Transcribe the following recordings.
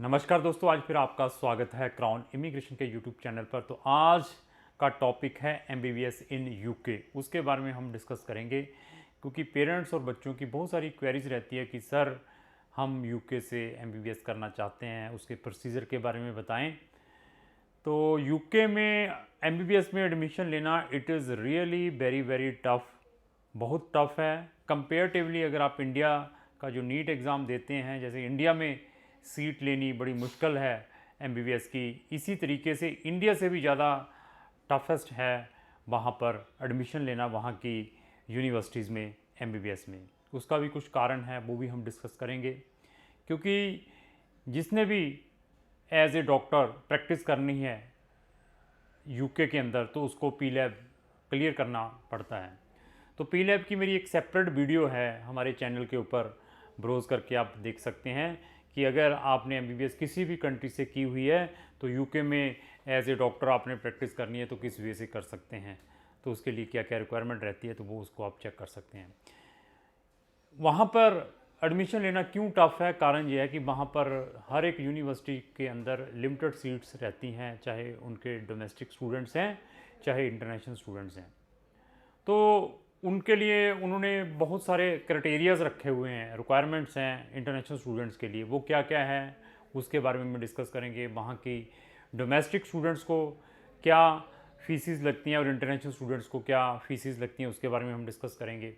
नमस्कार दोस्तों, आज फिर आपका स्वागत है क्राउन इमिग्रेशन के यूट्यूब चैनल पर। तो आज का टॉपिक है एमबीबीएस इन यूके। उसके बारे में हम डिस्कस करेंगे क्योंकि पेरेंट्स और बच्चों की बहुत सारी क्वेरीज रहती है कि सर हम यूके से एमबीबीएस करना चाहते हैं, उसके प्रोसीजर के बारे में बताएं। तो यूके में एमबीबीएस में एडमिशन लेना it is really very very tough, बहुत टफ़ है कंपेरेटिवली। अगर आप इंडिया का जो नीट एग्ज़ाम देते हैं, जैसे इंडिया में सीट लेनी बड़ी मुश्किल है एमबीबीएस की, इसी तरीके से इंडिया से भी ज़्यादा टफेस्ट है वहाँ पर एडमिशन लेना वहाँ की यूनिवर्सिटीज़ में एमबीबीएस में। उसका भी कुछ कारण है, वो भी हम डिस्कस करेंगे। क्योंकि जिसने भी एज ए डॉक्टर प्रैक्टिस करनी है यूके के अंदर तो उसको पी लैब क्लियर करना पड़ता है। तो पी लैब की मेरी एक सेपरेट वीडियो है हमारे चैनल के ऊपर, ब्रोज़ करके आप देख सकते हैं कि अगर आपने एमबीबीएस किसी भी कंट्री से की हुई है तो यूके में एज ए डॉक्टर आपने प्रैक्टिस करनी है तो किस वे से कर सकते हैं, तो उसके लिए क्या क्या रिक्वायरमेंट रहती है, तो वो उसको आप चेक कर सकते हैं। वहाँ पर एडमिशन लेना क्यों टफ़ है, कारण ये है कि वहाँ पर हर एक यूनिवर्सिटी के अंदर लिमिटेड सीट्स रहती हैं, चाहे उनके डोमेस्टिक स्टूडेंट्स हैं चाहे इंटरनेशनल स्टूडेंट्स हैं। तो उनके लिए उन्होंने बहुत सारे क्राइटेरियाज रखे हुए हैं, रिक्वायरमेंट्स हैं इंटरनेशनल स्टूडेंट्स के लिए। वो क्या क्या है उसके बारे में डिस्कस करेंगे। वहाँ की डोमेस्टिक स्टूडेंट्स को क्या फ़ीसिस लगती हैं और इंटरनेशनल स्टूडेंट्स को क्या फ़ीसिस लगती हैं, उसके बारे में हम डिस्कस करेंगे।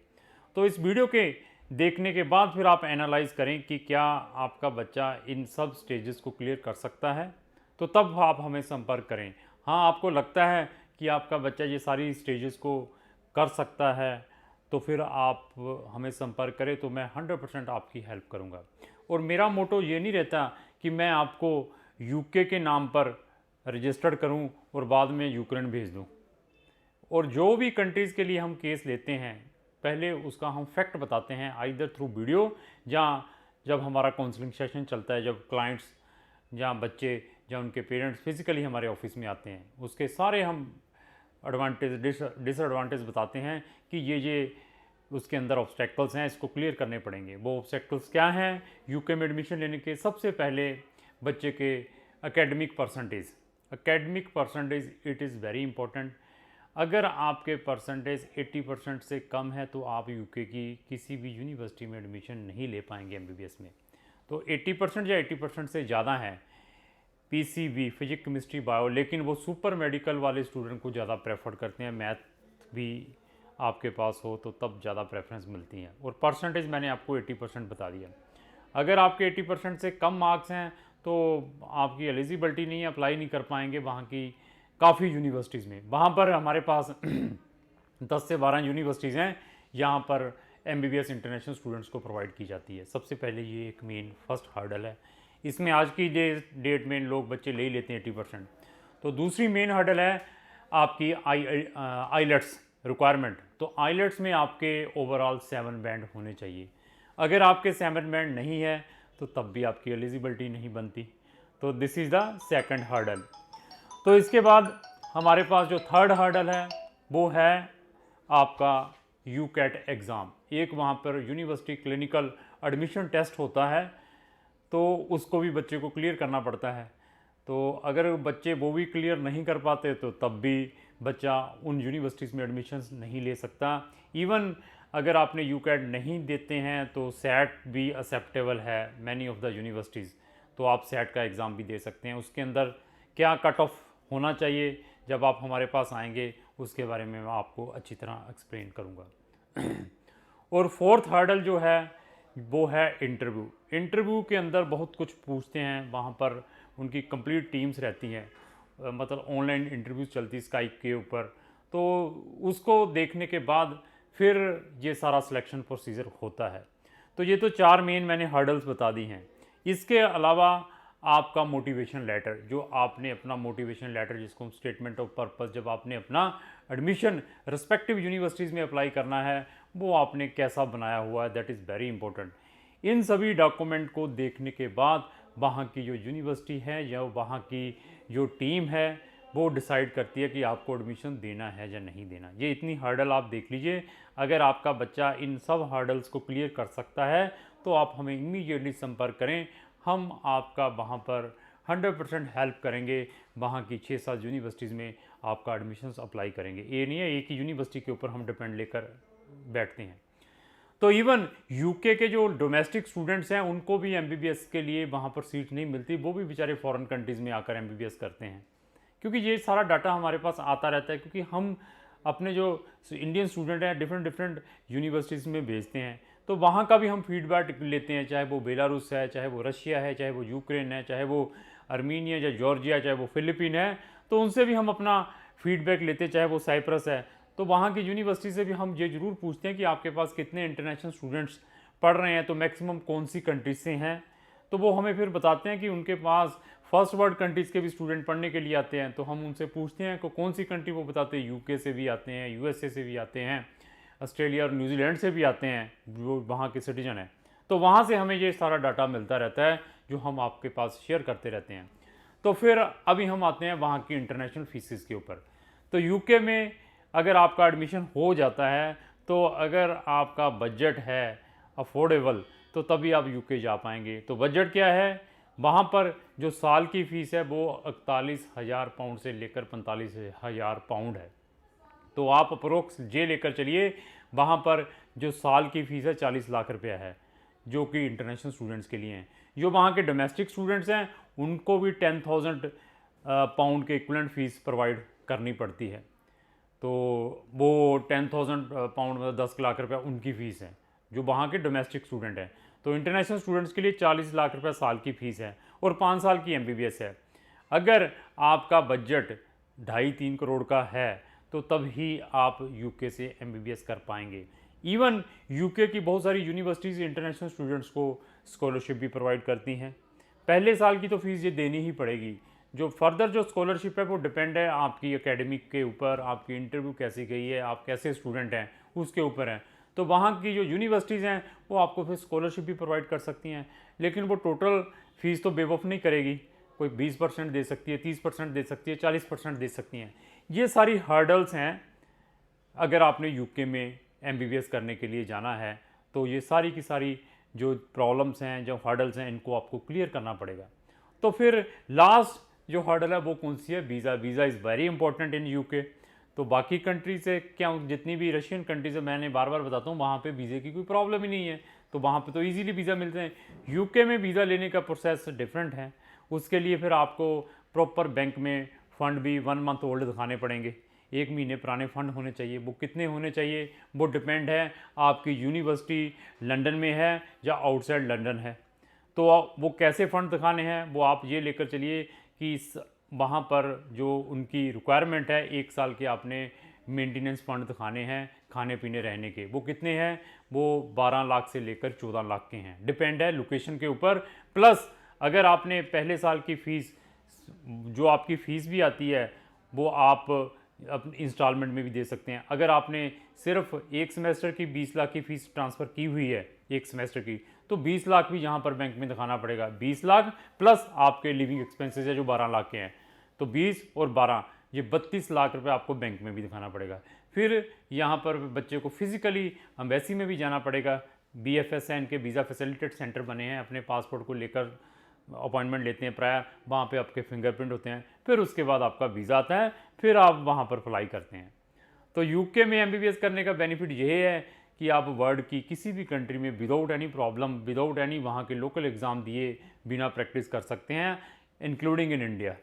तो इस वीडियो के देखने के बाद फिर आप एनालाइज़ करें कि क्या आपका बच्चा इन सब स्टेजेस को क्लियर कर सकता है, तो तब आप हमें संपर्क करें। हाँ, आपको लगता है कि आपका बच्चा ये सारी स्टेजेस को कर सकता है तो फिर आप हमें संपर्क करें, तो मैं 100% आपकी हेल्प करूंगा। और मेरा मोटो ये नहीं रहता कि मैं आपको यूके के नाम पर रजिस्टर्ड करूं और बाद में यूक्रेन भेज दूं। और जो भी कंट्रीज़ के लिए हम केस लेते हैं पहले उसका हम फैक्ट बताते हैं, आइदर थ्रू वीडियो, जहाँ जब हमारा काउंसलिंग सेशन चलता है, जब क्लाइंट्स जहाँ बच्चे या उनके पेरेंट्स फिज़िकली हमारे ऑफिस में आते हैं, उसके सारे हम एडवांटेज डिसएडवांटेज बताते हैं कि ये उसके अंदर ऑब्स्टेकल्स हैं, इसको क्लियर करने पड़ेंगे। वो ऑब्स्टेकल्स क्या हैं यूके में एडमिशन लेने के? सबसे पहले बच्चे के academic percentage it is very important. अगर आपके परसेंटेज 80% से कम है तो आप यूके की किसी भी यूनिवर्सिटी में एडमिशन नहीं ले पाएंगे एमबीबीएस में। तो 80% या 80% से ज़्यादा है पीसीबी, फिजिक्स, केमिस्ट्री, बायो, लेकिन वो सुपर मेडिकल वाले स्टूडेंट को ज़्यादा प्रेफर करते हैं। मैथ भी आपके पास हो तो तब ज़्यादा प्रेफरेंस मिलती है। और परसेंटेज मैंने आपको 80% बता दिया। अगर आपके 80% से कम मार्क्स हैं तो आपकी एलिजिबिलिटी नहीं है, अप्लाई नहीं कर पाएंगे वहाँ की काफ़ी यूनिवर्सिटीज़ में। वहाँ पर हमारे पास 10 से 12 यूनिवर्सिटीज़ हैं यहाँ पर एमबीबीएस इंटरनेशनल स्टूडेंट्स को प्रोवाइड की जाती है। सबसे पहले ये एक मेन फर्स्ट हर्डल है, इसमें आज की डेट में लोग बच्चे ले ही लेते हैं 80%। तो दूसरी मेन हर्डल है आपकी आईलेट्स रिक्वायरमेंट। तो आईलेट्स में आपके ओवरऑल 7 बैंड होने चाहिए। अगर आपके 7 बैंड नहीं है तो तब भी आपकी एलिजिबिलिटी नहीं बनती। तो this is the second hurdle. तो इसके बाद हमारे पास जो थर्ड हर्डल है वो है आपका यूकैट एग्ज़ाम। एक वहाँ पर यूनिवर्सिटी क्लिनिकल एडमिशन टेस्ट होता है, तो उसको भी बच्चे को क्लियर करना पड़ता है। तो अगर बच्चे वो भी क्लियर नहीं कर पाते तो तब भी बच्चा उन यूनिवर्सिटीज़ में एडमिशन्स नहीं ले सकता। इवन अगर आपने यूकैट नहीं देते हैं तो सैट भी एक्सेप्टेबल है मैनी ऑफ द यूनिवर्सिटीज़, तो आप सैट का एग्ज़ाम भी दे सकते हैं। उसके अंदर क्या कट ऑफ होना चाहिए जब आप हमारे पास आएंगे उसके बारे में मैं आपको अच्छी तरह एक्सप्लेन करूँगा। और फोर्थ हर्डल जो है वो है इंटरव्यू। इंटरव्यू के अंदर बहुत कुछ पूछते हैं, वहाँ पर उनकी कंप्लीट टीम्स रहती हैं, मतलब ऑनलाइन इंटरव्यूज चलती है स्काइप के ऊपर। तो उसको देखने के बाद फिर ये सारा सिलेक्शन प्रोसीजर होता है। तो ये तो 4 मेन मैंने हर्डल्स बता दी हैं। इसके अलावा आपका मोटिवेशन लेटर, जो आपने अपना मोटिवेशन लेटर जिसको हम स्टेटमेंट ऑफ पर्पस, जब आपने अपना एडमिशन रिस्पेक्टिव यूनिवर्सिटीज़ में अप्लाई करना है वो आपने कैसा बनाया हुआ है, दैट इज़ वेरी इंपॉर्टेंट। इन सभी डॉक्यूमेंट को देखने के बाद वहाँ की जो यूनिवर्सिटी है या वहाँ की जो टीम है वो डिसाइड करती है कि आपको एडमिशन देना है या नहीं देना। ये इतनी हर्डल आप देख लीजिए। अगर आपका बच्चा इन सब हर्डल्स को क्लियर कर सकता है तो आप हमें इमीडिएटली संपर्क करें, हम आपका वहाँ पर 100% हेल्प करेंगे। वहाँ की 6-7 यूनिवर्सिटीज़ में आपका एडमिशन्स अप्लाई करेंगे। ये नहीं है एक ही यूनिवर्सिटी के ऊपर हम डिपेंड लेकर बैठते हैं। तो इवन यूके के जो डोमेस्टिक स्टूडेंट्स हैं उनको भी एमबीबीएस के लिए वहाँ पर सीट नहीं मिलती, वो भी बेचारे फॉरेन कंट्रीज़ में आकर एमबीबीएस करते हैं। क्योंकि ये सारा डाटा हमारे पास आता रहता है, क्योंकि हम अपने जो इंडियन स्टूडेंट हैं डिफरेंट यूनिवर्सिटीज़ में भेजते हैं, तो वहाँ का भी हम फीडबैक लेते हैं, चाहे वो बेलारूस है, चाहे वो रशिया है, चाहे वो यूक्रेन है, चाहे वो अर्मीनिया या जॉर्जिया, चाहे वो फिलिपीन है, तो उनसे भी हम अपना फीडबैक लेते हैं, चाहे वो साइप्रस है। तो वहाँ की यूनिवर्सिटी से भी हम ये ज़रूर पूछते हैं कि आपके पास कितने इंटरनेशनल स्टूडेंट्स पढ़ रहे हैं, तो मैक्सिमम कौन सी कंट्रीज से हैं। तो वो हमें फिर बताते हैं कि उनके पास फर्स्ट वर्ल्ड कंट्रीज़ के भी स्टूडेंट पढ़ने के लिए आते हैं। तो हम उनसे पूछते हैं कि कौन सी कंट्री, वो बताते हैं यूके से भी आते हैं, यूएसए से भी आते हैं, ऑस्ट्रेलिया और न्यूजीलैंड से भी आते हैं, जो वहाँ के सिटीजन हैं। तो वहाँ से हमें ये सारा डाटा मिलता रहता है जो हम आपके पास शेयर करते रहते हैं। तो फिर अभी हम आते हैं वहाँ की इंटरनेशनल फीसिस के ऊपर। तो यूके में अगर आपका एडमिशन हो जाता है, तो अगर आपका बजट है अफोर्डेबल, तो तभी आप यूके जा पाएंगे। तो बजट क्या है, वहाँ पर जो साल की फ़ीस है वो 41,000 पाउंड से लेकर 45,000 पाउंड है। तो आप अप्रोक्स जे लेकर चलिए, वहाँ पर जो साल की फ़ीस है 40 लाख रुपया है, जो कि इंटरनेशनल स्टूडेंट्स के लिए हैं। जो वहाँ के डोमेस्टिक स्टूडेंट्स हैं उनको भी 10,000 पाउंड के इक्विवेलेंट फ़ीस प्रोवाइड करनी पड़ती है। तो वो 10,000 पाउंड मतलब 10 लाख रुपया उनकी फ़ीस है, जो वहाँ के डोमेस्टिक स्टूडेंट हैं। तो इंटरनेशनल स्टूडेंट्स के लिए 40 लाख रुपया साल की फ़ीस है और 5 साल की एमबीबीएस है। अगर आपका बजट 2.5-3 करोड़ का है, तो तब ही आप यूके से एमबीबीएस कर पाएंगे। इवन यूके की बहुत सारी यूनिवर्सिटीज़ इंटरनेशनल स्टूडेंट्स को स्कॉलरशिप भी प्रोवाइड करती हैं। पहले साल की तो फीस ये देनी ही पड़ेगी। जो फर्दर जो स्कॉलरशिप है वो डिपेंड है आपकी एकेडमिक के ऊपर, आपकी इंटरव्यू कैसी गई है, आप कैसे स्टूडेंट हैं उसके ऊपर है। तो वहाँ की जो यूनिवर्सिटीज़ हैं वो आपको फिर स्कॉलरशिप भी प्रोवाइड कर सकती हैं, लेकिन वो टोटल फ़ीस तो बेवकूफ़ नहीं करेगी। कोई 20% दे सकती है, 30% दे सकती है, 40% दे सकती हैं। ये सारी हर्डल्स हैं। अगर आपने यूके में एमबीबीएस करने के लिए जाना है, तो ये सारी की सारी जो प्रॉब्लम्स हैं, जो हर्डल्स हैं, इनको आपको क्लियर करना पड़ेगा। तो फिर लास्ट जो हर्डल है वो कौन सी है, visa. Visa is very important in UK. तो बाकी कंट्री से क्या, जितनी भी रशियन कंट्रीज है, मैंने बार बार बताता हूँ, वहाँ पे वीज़े की कोई प्रॉब्लम ही नहीं है। तो वहाँ पे तो इजीली वीज़ा मिलते हैं। यूके में वीज़ा लेने का प्रोसेस डिफरेंट है। उसके लिए फिर आपको प्रॉपर बैंक में फ़ंड भी 1 मंथ ओल्ड दिखाने पड़ेंगे। 1 महीने पुराने फ़ंड होने चाहिए। वो कितने होने चाहिए वो डिपेंड है आपकी यूनिवर्सिटी लंदन में है या आउटसाइड लंदन है। तो वो कैसे फ़ंड दिखाने हैं वो आप ये लेकर चलिए कि वहाँ पर जो उनकी रिक्वायरमेंट है, 1 साल के आपने मेंटेनेंस फ़ंड दिखाने हैं, खाने पीने रहने के। वो कितने हैं, वो 12 लाख से लेकर 14 लाख के हैं। डिपेंड है लोकेशन के ऊपर। प्लस अगर आपने पहले साल की फ़ीस, जो आपकी फ़ीस भी आती है, वो आप अपने इंस्टॉलमेंट में भी दे सकते हैं। अगर आपने सिर्फ 1 सेमेस्टर की 20 लाख की फ़ीस ट्रांसफ़र की हुई है 1 सेमेस्टर की, तो 20 लाख भी यहाँ पर बैंक में दिखाना पड़ेगा। 20 लाख प्लस आपके लिविंग एक्सपेंसेस है जो 12 लाख के हैं। तो 20 और 12 ये 32 लाख रुपए आपको बैंक में भी दिखाना पड़ेगा। फिर यहाँ पर बच्चे को फिज़िकली एम्बेसी में भी जाना पड़ेगा। BFSN के वीज़ा फैसिलिटेट सेंटर बने हैं, अपने पासपोर्ट को लेकर अपॉइंटमेंट लेते हैं प्रायर, वहाँ पे आपके फिंगरप्रिंट होते हैं। फिर उसके बाद आपका वीज़ा आता है, फिर आप वहाँ पर अप्लाई करते हैं। तो यूके में एमबीबीएस करने का बेनिफिट ये है कि आप वर्ल्ड की किसी भी कंट्री में without any problem, without any वहाँ के लोकल एग्ज़ाम दिए बिना प्रैक्टिस कर सकते हैं, इंक्लूडिंग इन इंडिया।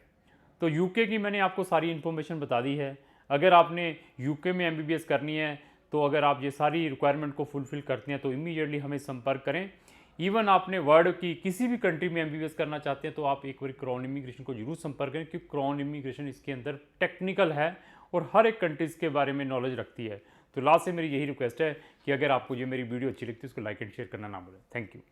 तो यूके की मैंने आपको सारी इन्फॉर्मेशन बता दी है। अगर आपने यूके में एमबीबीएस करनी है, तो अगर आप ये सारी रिक्वायरमेंट को फुलफ़िल करते हैं तो इमीडिएटली हमें संपर्क करें। इवन आपने वर्ल्ड की किसी भी कंट्री में एमबीबीएस करना चाहते हैं तो आप एक बार क्राउन इमिग्रेशन को जरूर संपर्क करें, क्योंकि क्राउन इमिग्रेशन इसके अंदर टेक्निकल है और हर एक कंट्रीज़ के बारे में नॉलेज रखती है। तो लास्ट से मेरी यही रिक्वेस्ट है कि अगर आपको ये मेरी वीडियो अच्छी लगती है उसको लाइक एंड शेयर करना ना भूलें। Thank you.